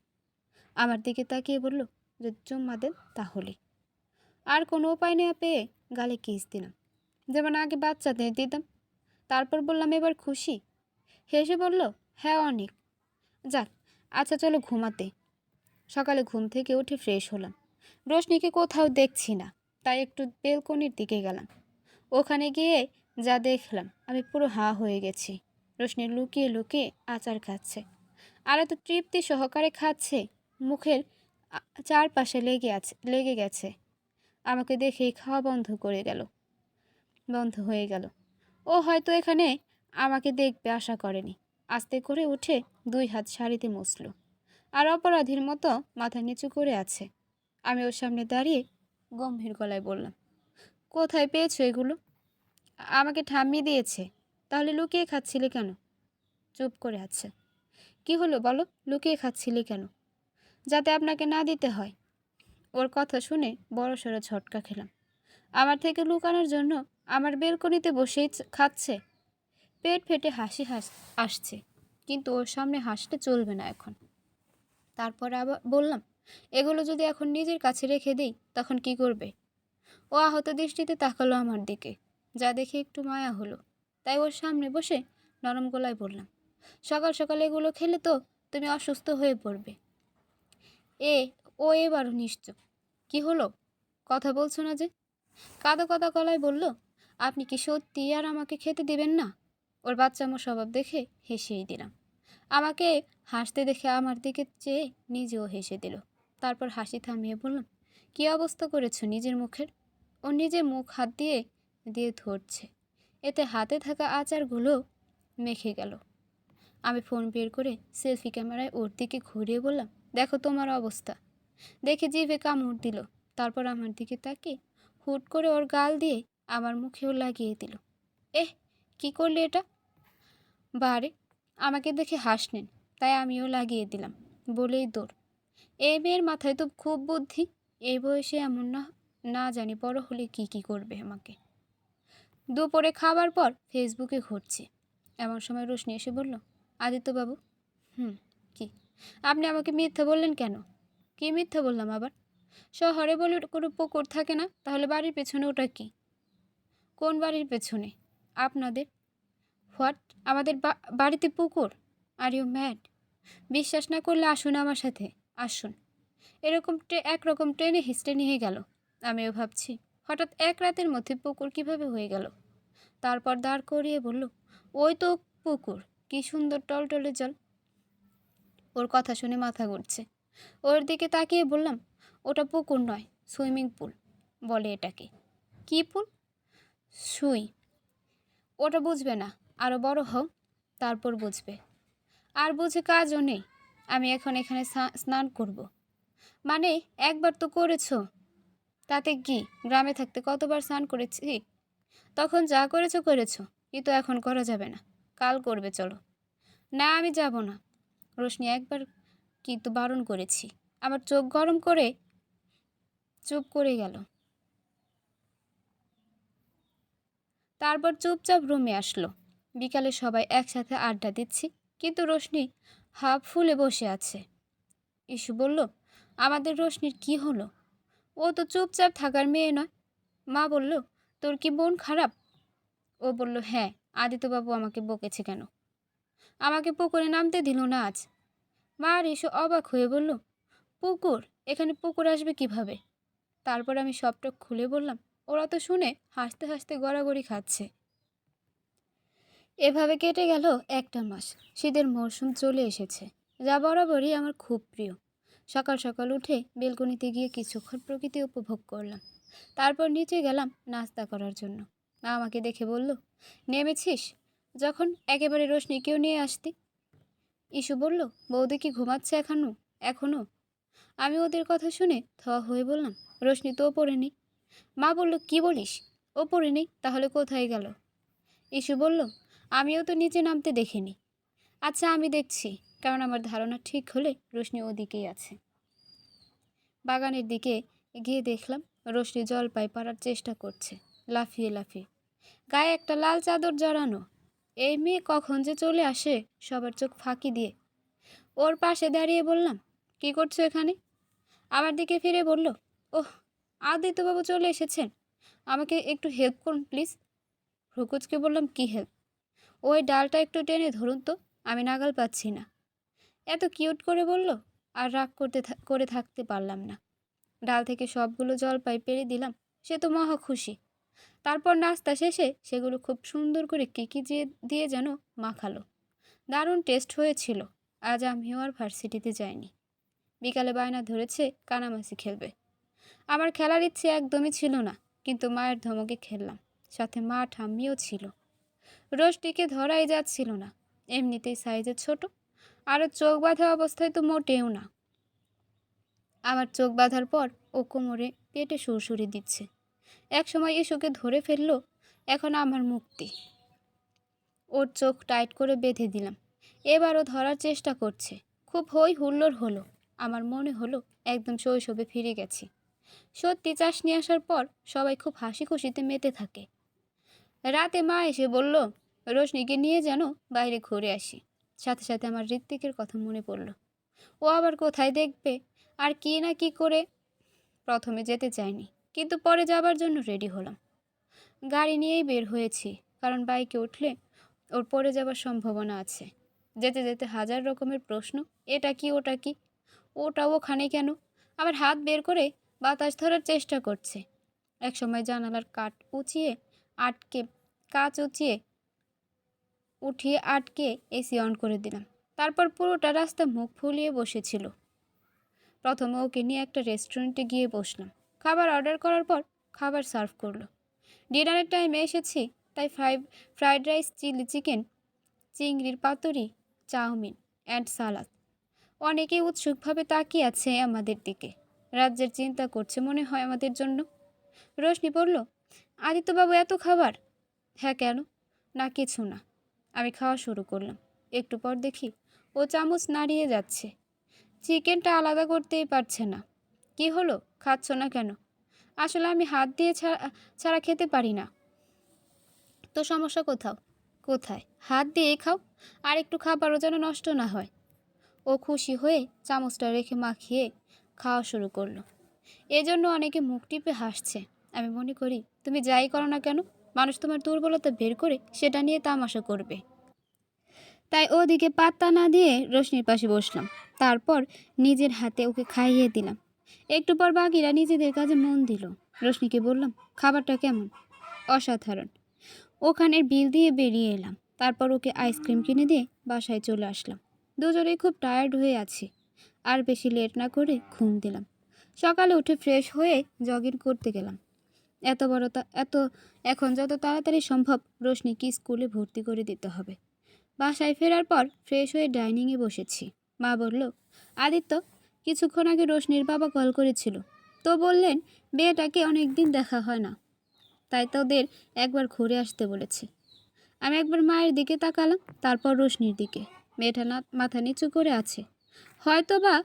আমার দিকে তাকিয়ে বলল, যদি চুম্মা দেন তাহলে। আর কোনো উপায় না পেয়ে গালে কিস দিলাম, যেমন আগে বাচ্চাদের দিতাম। তারপর বললাম, এবার খুশি? হেসে বলল, হ্যাঁ অনেক। যাক, আচ্ছা চলো ঘুমাতে। সকালে ঘুম থেকে উঠে ফ্রেশ হলাম। রোশনিকে কোথাও দেখছি না, তাই একটু বেলকনির দিকে গেলাম। ওখানে গিয়ে যা দেখলাম, আমি পুরো হাঁ হয়ে গেছি। রোশনি লুকিয়ে লুকিয়ে আচার খাচ্ছে, আর এত তৃপ্তি সহকারে খাচ্ছে, মুখের চারপাশে লেগে গেছে। আমাকে দেখেই খাওয়া বন্ধ হয়ে গেল। ও হয়তো এখানে আমাকে দেখবে আশা করেনি। আস্তে করে উঠে 2 হাত শাড়িতে মুছল, আর অপরাধীর মতো মাথা নিচু করে আছে। আমি ওর সামনে দাঁড়িয়ে গম্ভীর গলায় বললাম, কোথায় পেয়েছো এগুলো? আমাকে ঠাম্মি দিয়েছে। তাহলে লুকিয়ে খাচ্ছিলে কেন? চুপ করে আছে। কি হলো বলো, লুকিয়ে খাচ্ছিলে কেন? যাতে আপনাকে না দিতে হয়। ওর কথা শুনে বড়সড় ঝটকা খেলাম। আমার থেকে লুকানোর জন্য আমার বেলকনিতে বসেই খাচ্ছে। পেট ফেটে হাসি আসছে, কিন্তু ওর সামনে হাসতে চলবে না এখন। তারপর আবার বললাম, এগুলো যদি এখন নিজের কাছে রেখে দিই তখন কি করবে? ও আহত দৃষ্টিতে তাকালো আমার দিকে, যা দেখে একটু মায়া হলো। তাই ওর সামনে বসে নরম গলায় বললাম, সকাল সকাল এগুলো খেলে তো তুমি অসুস্থ হয়ে পড়বে। ও এবারও নিশ্চুপ। কি হলো, কথা বলছো না যে? কাঁদো কাঁদো গলায় বলল, আপনি কি সত্যি আর আমাকে খেতে দিবেন না? ওর বাচ্চামো স্বভাব দেখে হেসেই দিলাম। আমাকে হাসতে দেখে আমার দিকে চেয়ে নিজেও হেসে দিল। তারপর হাসি থামিয়ে বললাম, কি অবস্থা করেছো নিজের মুখের? ও নিজে মুখ হাত দিয়ে দিয়ে ধরছে, এতে হাতে থাকা আচারগুলো মেখে গেল। আমি ফোন বের করে সেলফি ক্যামেরায় ওর দিকে ঘুরিয়ে বললাম, দেখো তোমার অবস্থা। দেখে জিভে কামড় দিল। তারপর আমার দিকে তাকিয়ে হুট করে ওর গাল দিয়ে আমার মুখেও লাগিয়ে দিল। কি করলে এটা? বারে, আমাকে দেখে হাসলেন, তাই আমিও লাগিয়ে দিলাম বলেই দৌড়। এই মেয়ের মাথায় তো খুব বুদ্ধি। এই বয়সে এমন না, না জানি বড় হলে কি করবে আমাকে। দুপুরে খাবার পর ফেসবুকে ঘুরছি, এমন সময় রোশনি এসে বলল, আদিত্যবাবু। কি? আপনি আমাকে মিথ্যা বললেন কেন? কি মিথ্যা বললাম আবার? শহরে বলে কোনো পুকুর থাকে না, তাহলে বাড়ির পেছনে ওটা কি? কোন বাড়ির পেছনে? আপনাদের। হোয়াট? আমাদের বাড়িতে পুকুর? Are you mad? বিশ্বাস না করলে আসুন আমার সাথে, আসুন। একরকম ট্রেনে হিস্টে নিয়ে গেল। আমিও ভাবছি, হঠাৎ এক রাতের মধ্যে পুকুর কিভাবে হয়ে গেল। তারপর দাঁড় করিয়ে বলল, ওই তো পুকুর, কি সুন্দর টলটলে জল। ওর কথা শুনে মাথা ঘুরছে। ওর দিকে তাকিয়ে বললাম, ওটা পুকুর নয়, সুইমিং পুল বলে এটাকে। কি পুল? সুই। ওটা বুঝবে না, আরও বড় হও, তারপর বুঝবে। আর বুঝে কাজও নেই। আমি এখন এখানে স্নান করব। মানে একবার তো করেছো, তাতে কি? গ্রামে থাকতে কতবার স্নান করেছি। তখন যা করেছো, কিন্তু এখন করা যাবে না, কাল করবে চলো। না, আমি যাব না। রোশনি একবার কিন্তু বারণ করেছি। আমার চোখ গরম করে চুপ করে গেল। তারপর চুপচাপ রুমে আসলো। বিকালে সবাই একসাথে আড্ডা দিচ্ছি, কিন্তু রোশনি হাফ ফুলে বসে আছে। ইস্যু বলল, আমাদের রোশনির কি হলো? ও তো চুপচাপ থাকার মেয়ে নয়। মা বলল, তোর কি মন খারাপ? ও বলল, হ্যাঁ, আদিত্যবাবু আমাকে বকেছে কেন? আমাকে পুকুরে নামতে দিল না আজ। মা আর ইস্যু অবাক হয়ে বলল, পুকুর? এখানে পুকুর আসবে কিভাবে? তারপর আমি সবটা খুলে বললাম। ওরা তো শুনে হাসতে হাসতে গড়াগড়ি খাচ্ছে। এভাবে কেটে গেল একটা মাস। শীতের মরশুম চলে এসেছে, যা বরাবরই আমার খুব প্রিয়। সকাল সকাল উঠে বেলকনিতে গিয়ে কিছুক্ষণ প্রকৃতি উপভোগ করলাম। তারপর নিচে গেলাম নাস্তা করার জন্য। মা আমাকে দেখে বলল, নেমেছিস? যখন একেবারে রোশনিকেও নিয়ে আসতি। ইস্যু বলল, বৌদি কি ঘুমাচ্ছে এখনো? আমি ওদের কথা শুনে থ হয়ে বললাম, রোশনি তো ওপরে নেই। মা বলল, কি বলিস? ওপরে নেই? তাহলে কোথায় গেল? ইস্যু বলল, আমিও তো নিচে নামতে দেখিনি। আচ্ছা, আমি দেখছি, কারণ আমার ধারণা ঠিক হলে রোশনি ওদিকেই আছে। বাগানের দিকে গিয়ে দেখলাম রোশনি জলপাই পাড়ার চেষ্টা করছে, লাফিয়ে লাফিয়ে। গায়ে একটা লাল চাদর জড়ানো। এই মেয়ে কখন যে চলে আসে সবার চোখ ফাঁকি দিয়ে। ওর পাশে দাঁড়িয়ে বললাম, কি করছো এখানে? আমার দিকে ফিরে বলল, ওহ, আদিত্যবাবু চলে এসেছেন, আমাকে একটু হেল্প করুন প্লিজ। রুকুজকে বললাম, কি হেল্প? ওই ডালটা একটু টেনে ধরুন তো, আমি নাগাল পাচ্ছি না। এত কিউট করে বলল, আর রাগ করে থাকতে পারলাম না। ডাল থেকে সবগুলো জলপাই পেরে দিলাম। সে তো মহা খুশি। তারপর নাস্তা শেষে সেগুলো খুব সুন্দর করে কি দিয়ে যেন মাখালো। দারুণ টেস্ট হয়েছিল। আজ আমিও আর ভার্সিটিতে যাইনি। বিকালে বায়না ধরেছে কানামাছি খেলবে। আমার খেলার ইচ্ছে একদমই ছিল না, কিন্তু মায়ের ধমকে খেললাম। সাথে মা ঠাম্মিও ছিল। রোশটিকে ধরাই যাচ্ছিল না, এমনিতেই সাইজে ছোট, আরও চোখ বাঁধা অবস্থায় তো মোটেও না। আমার চোখ বাঁধার পর ও কোমরে পেটে সুরসুরি দিচ্ছে। একসময় ইস্যুকে ধরে ফেললো, এখন আমার মুক্তি। ওর চোখ টাইট করে বেঁধে দিলাম। এবারও ধরার চেষ্টা করছে। খুব হই হুল্লোড় হলো। আমার মনে হলো একদম শৈশবে ফিরে গেছি। সত্যি চাশনি আসার পর সবাই খুব হাসি খুশিতে মেতে থাকে। রাতে মা এসে বলল, রোশনিকে নিয়ে যেন বাইরে ঘুরে আসি। সাথে সাথে আমার ঋত্বিকের কথা মনে পড়ল। ও আবার কোথায় দেখবে আর কি না কি করে। প্রথমে যেতে চাইনি, কিন্তু পরে যাবার জন্য রেডি হলাম। গাড়ি নিয়েই বের হয়েছি, কারণ বাইকে উঠলে ওর পড়ে যাবার সম্ভাবনা আছে। যেতে যেতে হাজার রকমের প্রশ্ন, এটা কি ওটা কি, ওটা ওখানে কেন। আবার হাত বের করে বাতাস ধরার চেষ্টা করছে। একসময় জানালার আটকে কাঁচ উঠিয়ে আটকে এসি অন করে দিলাম। তারপর পুরোটা রাস্তা মুখ ফুলিয়ে বসেছিল। প্রথমে ওকে নিয়ে একটা রেস্টুরেন্টে গিয়ে বসলাম। খাবার অর্ডার করার পর খাবার সার্ভ করলো। ডিনারের টাইমে এসেছি, তাই ফ্রাইড রাইস, চিলি চিকেন, চিংড়ির পাতুরি, চাউমিন অ্যান্ড সালাদ। অনেকেই উৎসুকভাবে তাকিয়ে আছে আমাদের দিকে। রাজ্যের চিন্তা করছে মনে হয় আমাদের জন্য। রোশনি বলল, আদিত্যবাবু এত খাবার? হ্যাঁ, কেন? না কিছু না। আমি খাওয়া শুরু করলাম। একটু পর দেখি ও চামচ নাড়িয়ে যাচ্ছে। চিকেনটা আলাদা করতেই পারছে না। কি হলো, খাচ্ছ না কেন? আসলে আমি হাত দিয়ে ছাড়া খেতে পারি না। তো সমস্যা কোথায়? হাত দিয়েই খাও, আর একটু খাবারও যেন নষ্ট না হয়। ও খুশি হয়ে চামচটা রেখে মাখিয়ে খাওয়া শুরু করলো। এজন্য অনেকে মুখ টিপে হাসছে। আমি মনে করি, তুমি যাই করো না কেন, মানুষ তোমার দুর্বলতা বের করে সেটা নিয়ে তামাশা করবে। তাই ওদিকে পাত্তা না দিয়ে রোশনির পাশে বসলাম। তারপর নিজের হাতে ওকে খাইয়ে দিলাম। একটু পর বাকিরা নিজেদের কাজে মন দিল। রোশনিকে বললাম, খাবারটা কেমন? অসাধারণ। ওখানের বিল দিয়ে বেরিয়ে এলাম। তারপর ওকে আইসক্রিম কিনে দিয়ে বাসায় চলে আসলাম। দুজনেই খুব টায়ার্ড হয়ে আছি। আর বেশি লেট না করে ঘুম দিলাম। সকালে উঠে ফ্রেশ হয়ে জগিং করতে গেলাম। এখন যত তাড়াতাড়ি সম্ভব রোশনিকে স্কুলে ভর্তি করে দিতে হবে। বাসায় ফেরার পর ফ্রেশ হয়ে ডাইনিংয়ে বসেছি। মা বলল, আদিত্য, কিছুক্ষণ আগে রোশনির বাবা কল করেছিল, তো বললেন মেয়েটাকে অনেক দিন দেখা হয় না, তাই তোদের একবার ঘুরে আসতে বলেছে। আমি একবার মায়ের দিকে তাকালাম, তারপর রোশনির দিকে। মেয়েটা মাথা নিচু করে আছে, হয়তো বা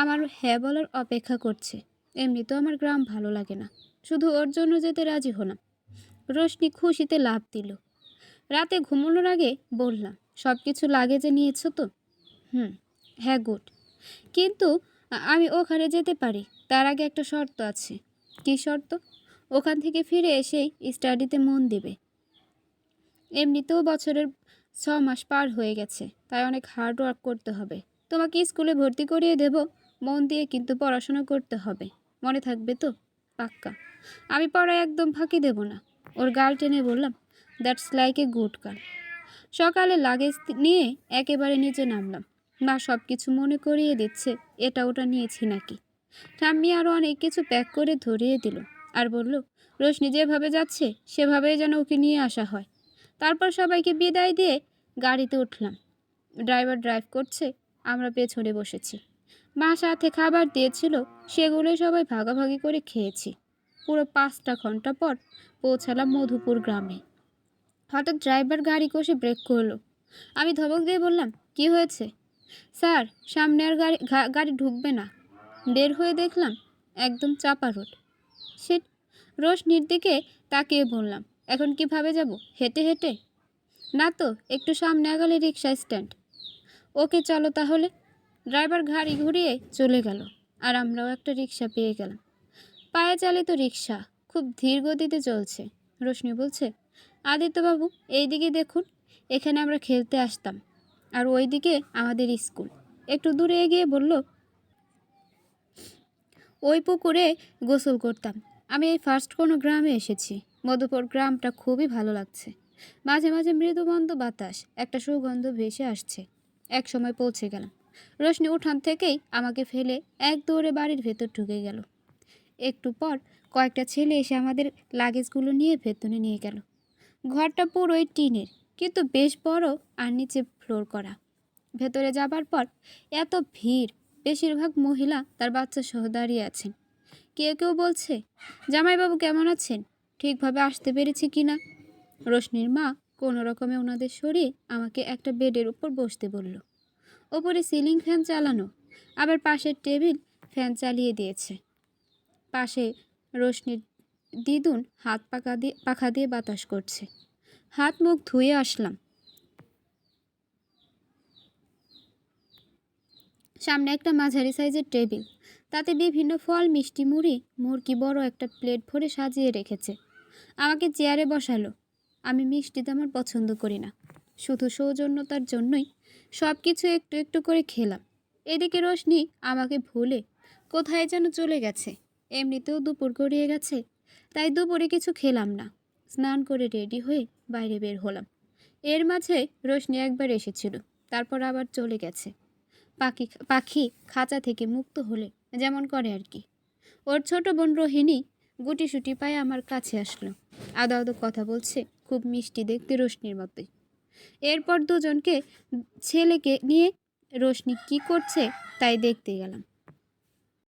আমার হ্যাঁ বলার অপেক্ষা করছে। এমনিতেও আমার গ্রাম ভালো লাগে না, শুধু ওর জন্য যেতে রাজি হলাম। রোশনি খুশিতে লাফ দিল। রাতে ঘুমানোর আগে বললাম, সব কিছু লাগেজে নিয়েছো তো? হ্যাঁ, গুড। কিন্তু আমি ওখানে যেতে পারি, তার আগে একটা শর্ত আছে। কী শর্ত? ওখান থেকে ফিরে এসেই স্টাডিতে মন দেবে। এমনিতেও বছরের 6 মাস পার হয়ে গেছে, তাই অনেক হার্ড ওয়ার্ক করতে হবে। তোমাকে স্কুলে ভর্তি করিয়ে দেব, মন দিয়ে কিন্তু পড়াশোনা করতে হবে। মনে থাকবে তো? পাক্কা। আমি পড়ায় একদম ফাঁকি দেব না। ওর গাল টেনে বললাম, that's like a good girl. সকালে লাগেজ নিয়ে একেবারে নিচে নামলাম। মা সব কিছু মনে করিয়ে দিচ্ছে এটা ওটা নিয়েছি নাকি। ঠাম্মি আরও অনেক কিছু প্যাক করে ধরিয়ে দিল আর বলল, রোশনি যেভাবে যাচ্ছে সেভাবেই যেন ওকে নিয়ে আসা হয়। তারপর সবাইকে বিদায় দিয়ে গাড়িতে উঠলাম। ড্রাইভার ড্রাইভ করছে, আমরা পেছনে বসেছি। মা সাথে খাবার দিয়েছিল, সেগুলোই সবাই ভাগাভাগি করে খেয়েছি। পুরো 5টা ঘন্টা পর পৌঁছালাম মধুপুর গ্রামে। হঠাৎ ড্রাইভার গাড়ি কষে ব্রেক করলো। আমি ধমক দিয়ে বললাম, কি হয়েছে? স্যার, সামনে আর গাড়ি ঢুকবে না। বের হয়ে দেখলাম একদম চাপা রোড। রোশনির দিকে তাকিয়ে বললাম, এখন কিভাবে যাব? হেঁটে হেঁটে? না তো, একটু সামনে আগালে রিক্সা স্ট্যান্ড। ওকে চলো তাহলে। ড্রাইভার গাড়ি ঘুরিয়ে চলে গেল, আর আমরাও একটা রিক্সা পেয়ে গেলাম। পায়ে চালিত রিক্সা, খুব ধীর গতিতে চলছে। রোশনি বলছে, আদিত্যবাবু এইদিকে দেখুন, এখানে আমরা খেলতে আসতাম, আর ওইদিকে আমাদের স্কুল। একটু দূরে এগিয়ে বলল, ওই পুকুরে গোসল করতাম। আমি এই ফার্স্ট কোনো গ্রামে এসেছি। মধুপুর গ্রামটা খুবই ভালো লাগছে। মাঝে মাঝে মৃদুমন্দ বাতাস, একটা সুগন্ধ ভেসে আসছে। এক সময় পৌঁছে গেলাম। রোশনি উঠান থেকেই আমাকে ফেলে এক দৌড়ে বাড়ির ভেতর ঢুকে গেল। একটু পর কয়েকটা ছেলে এসে আমাদের লাগেজগুলো নিয়ে ভেতরে নিয়ে গেল। ঘরটা পুরোই টিনের, কিন্তু বেশ বড়, আর নিচে ফ্লোর করা। ভেতরে যাবার পর এত ভিড়, বেশিরভাগ মহিলা তার বাচ্চা সহ দাঁড়িয়ে আছেন। কেউ কেউ বলছে, জামাইবাবু কেমন আছেন, ঠিকভাবে আসতে পেরেছি কি না। রোশনির মা কোনো রকমে ওনাদের সরিয়ে আমাকে একটা বেডের উপর বসতে বলল। ওপরে সিলিং ফ্যান চালানো, আবার পাশের টেবিল ফ্যান চালিয়ে দিয়েছে। পাশে রোশনির দিদুন হাত পাখা দিয়ে বাতাস করছে। হাত মুখ ধুয়ে আসলাম। সামনে একটা মাঝারি সাইজের টেবিল, তাতে বিভিন্ন ফল, মিষ্টি, মুড়ি, মুরগি বড় একটা প্লেট ভরে সাজিয়ে রেখেছে। আমাকে চেয়ারে বসালো। আমি মিষ্টি তেমন পছন্দ করি না, শুধু সৌজন্যতার জন্যই সব কিছু একটু একটু করে খেলাম। এদিকে রোশনি আমাকে ভুলে কোথায় যেন চলে গেছে। এমনিতেও দুপুর গড়িয়ে গেছে, তাই দুপুরে কিছু খেলাম না। স্নান করে রেডি হয়ে বাইরে বের হলাম। এর মাঝে রোশনি একবার এসেছিল, তারপর আবার চলে গেছে। পাখি খাঁচা থেকে মুক্ত হলে যেমন করে আর কি। ওর ছোট বোন রোহিণী গুটিসুটি পায়ে আমার কাছে আসলো। আদো আদো কথা বলছে, খুব মিষ্টি দেখতে, রোশনির মতোই। এরপর দুজনকে ছেলেকে নিয়ে রোশনি কি করছে তাই দেখতে গেলাম।